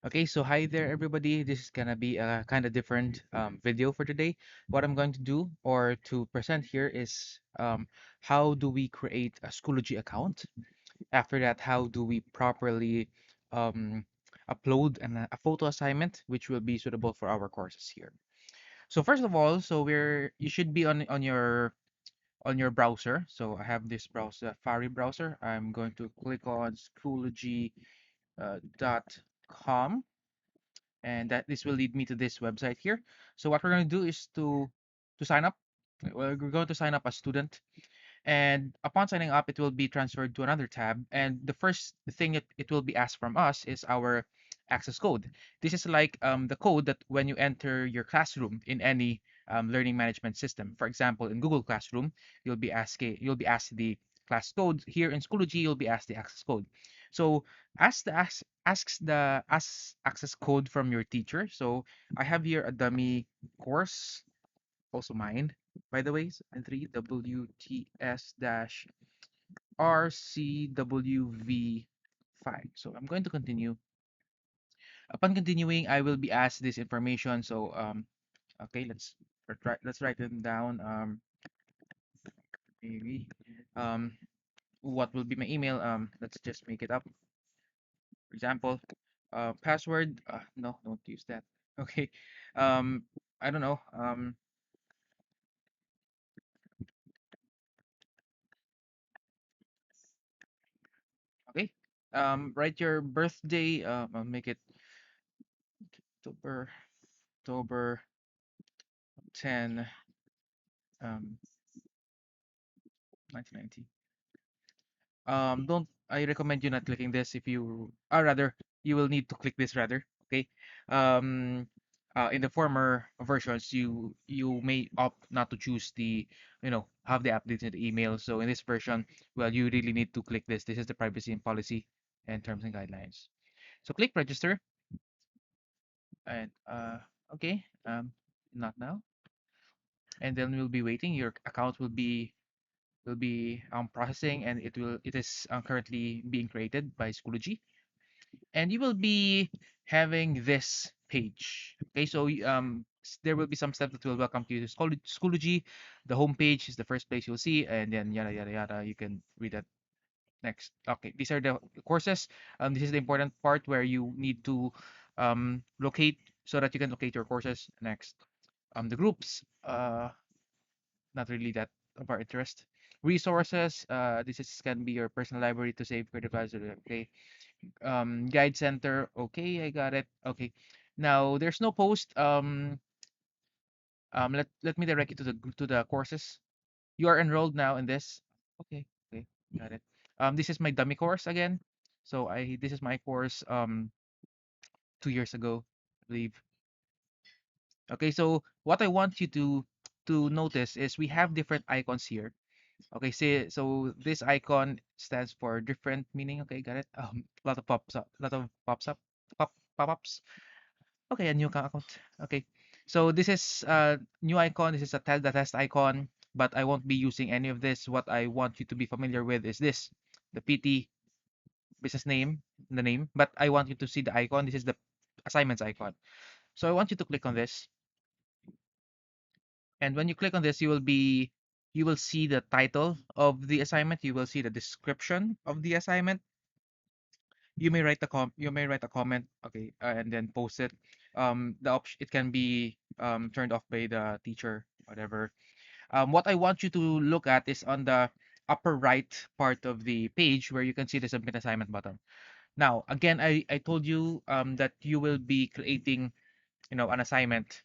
Okay, so hi there, everybody. This is gonna be a kind of different video for today. What I'm going to do or to present here is how do we create a Schoology account? After that, how do we properly um, upload a photo assignment which will be suitable for our courses here. So first of all, so you should be on your browser. So I have this browser, Safari browser. I'm going to click on Schoology .com, and that this will lead me to this website here. So what we're going to do is to sign up. We're going to sign up as student, and upon signing up, it will be transferred to another tab. And the first thing it will be asked from us is our access code. This is like the code that when you enter your classroom in any learning management system. For example, in Google Classroom, you'll be asked the class code. Here in Schoology, you'll be asked the access code. So asks the access code from your teacher. So I have here a dummy course, also mine, by the way, and 3WTS dash RCWV5. So I'm going to continue. Upon continuing, I will be asked this information. So okay, let's write them down. Maybe um, what will be my email? Let's just make it up. For example, password. No, don't use that. Okay. Um, I don't know. Okay. Write your birthday. I'll make it October October 10, 1990. Don't I recommend you not clicking this if you, or rather, you will need to click this rather. Okay. Um, in the former versions, you may opt not to choose have the updated email. So in this version, well, you really need to click this. This is the privacy and policy and terms and guidelines. So click register and okay, not now. And then we'll be waiting. Your account will be processing, and it is currently being created by Schoology, and you will be having this page. Okay, so there will be some steps that will welcome you to Schoology. The home page is the first place you'll see, and then yada yada yada. You can read that next. Okay, these are the courses. This is the important part where you need to locate so that you can locate your courses next. The groups. Not really that of our interest. Resources, this is can be your personal library to save creative files. Okay. Guide center. Okay, I got it. Okay. Now there's no post. Let me direct you to the courses. You are enrolled now in this. Okay. Okay. Got it. This is my dummy course again. So I this is my course 2 years ago, I believe. Okay. So what I want you to notice is we have different icons here. Okay, so this icon stands for different meaning. Okay, got it. Lot of pops up, lot of pops up, pop-ups. Okay, a new account. Okay, so this is new icon. This is the test icon, but I won't be using any of this. What I want you to be familiar with is this, the PT business name, the name. But I want you to see the icon. This is the assignments icon. So I want you to click on this, and when you click on this, you will see the title of the assignment. You will see the description of the assignment. You may write a comment, okay, and then post it. The option, it can be turned off by the teacher, whatever. What I want you to look at is on the upper right part of the page where you can see the submit assignment button. Now again, I told you that you will be creating an assignment,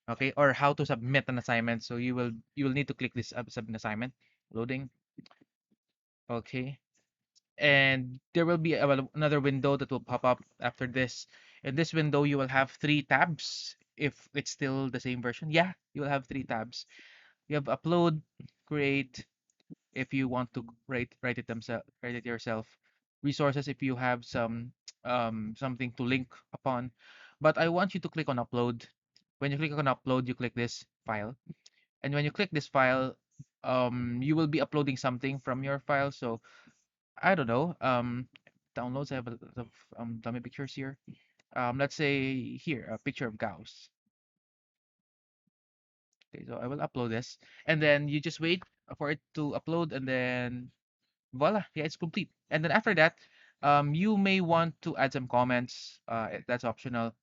okay, or how to submit an assignment. So you will need to click this submit assignment. Loading. Okay, and there will be another window that will pop up after this. In this window, you will have three tabs. If it's still the same version, yeah, you will have three tabs. You have upload, create, if you want to write it yourself. Resources, if you have something to link upon. But I want you to click on upload. When you click on upload, you click this file, and when you click this file, you will be uploading something from your file. So I don't know. Downloads. I have a lot of dummy pictures here. let's say here, a picture of cows. Okay, so I will upload this, and then you just wait for it to upload, and then voila, yeah, it's complete. And then after that, you may want to add some comments. That's optional.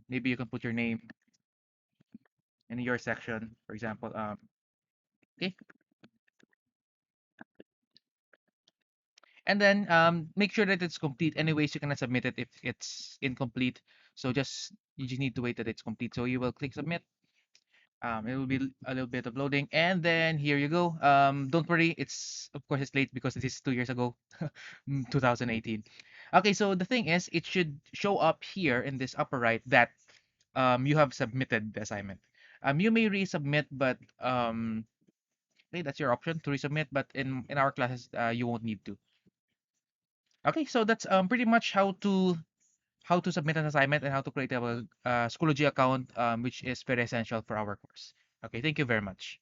Maybe you can put your name in your section, for example. Okay, and then make sure that it's complete. Anyways, you cannot submit it if it's incomplete. So you just need to wait that it's complete. So you will click submit. It will be a little bit of loading, and then here you go. Don't worry, it's of course it's late because this is 2 years ago, 2018. Okay, so the thing is, it should show up here in this upper right that you have submitted the assignment. You may resubmit, but okay, that's your option to resubmit. But in our classes, you won't need to. Okay, so that's pretty much how to submit an assignment and how to create a Schoology account, which is very essential for our course. Okay, thank you very much.